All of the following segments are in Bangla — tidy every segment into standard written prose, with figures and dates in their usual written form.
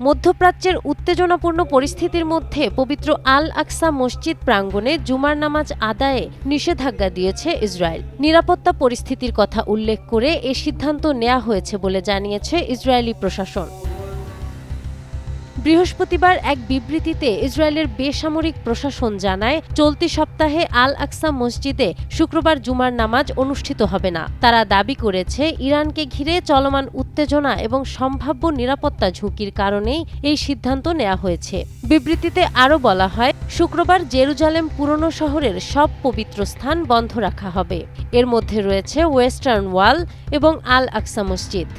মধ্যপ্রাচ্যের উত্তেজনাপূর্ণ পরিস্থিতির মধ্যে পবিত্র আল আকসা মসজিদ প্রাঙ্গণে জুমার নামাজ আদায়ে নিষেধাজ্ঞা দিয়েছে ইসরায়েল। নিরাপত্তা পরিস্থিতির কথা উল্লেখ করে এ সিদ্ধান্ত নেওয়া হয়েছে বলে জানিয়েছে ইসরায়েলি প্রশাসন। বৃহস্পতিবার এক বিবৃতিতে ইসরায়েলের বেসামরিক প্রশাসন জানায়, চলতি সপ্তাহে আল আকসা মসজিদে শুক্রবার জুমার নামাজ অনুষ্ঠিত হবে না। তারা দাবি করেছে, ইরানকে ঘিরে চলমান উত্তেজনা এবং সম্ভাব্য নিরাপত্তা ঝুঁকির কারণেই এই সিদ্ধান্ত নেওয়া হয়েছে। বিবৃতিতে আরও বলা হয়, শুক্রবার জেরুজালেম পুরনো শহরের সব পবিত্র স্থান বন্ধ রাখা হবে। এর মধ্যে রয়েছে ওয়েস্টার্ন ওয়াল এবং আল আকসা মসজিদ।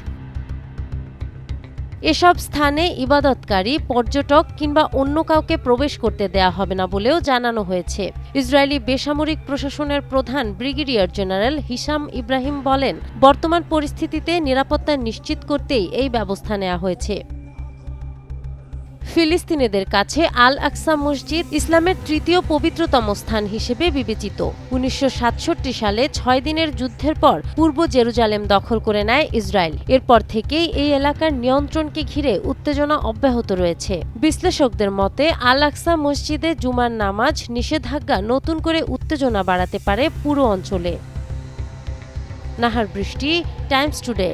এসব স্থানে ইবাদতকারী, পর্যটক কিংবা অন্য কাউকে প্রবেশ করতে দেয়া হবে না বলেও জানানো হয়েছে। ইসরায়েলি বেসামরিক প্রশাসনের প্রধান ব্রিগেডিয়ার জেনারেল হিশাম ইব্রাহিম বলেন, বর্তমান পরিস্থিতিতে নিরাপত্তা নিশ্চিত করতেই এই ব্যবস্থা নেওয়া হয়েছে। ফিলিস্তিনিদের কাছে আল আকসা মসজিদ ইসলামের তৃতীয় পবিত্রতম স্থান হিসেবে বিবেচিত। 1967 সালে 6 দিনের যুদ্ধের পর পূর্ব জেরুজালেম দখল করে নেয় ইসরায়েল। এরপর থেকেই এই এলাকার নিয়ন্ত্রণকে ঘিরে উত্তেজনা অব্যাহত রয়েছে। বিশ্লেষকদের মতে, আল আকসা মসজিদে জুমার নামাজ নিষেধাজ্ঞা নতুন করে উত্তেজনা বাড়াতে পারে পুরো অঞ্চলে। নাহার বৃষ্টি, টাইমস টুডে।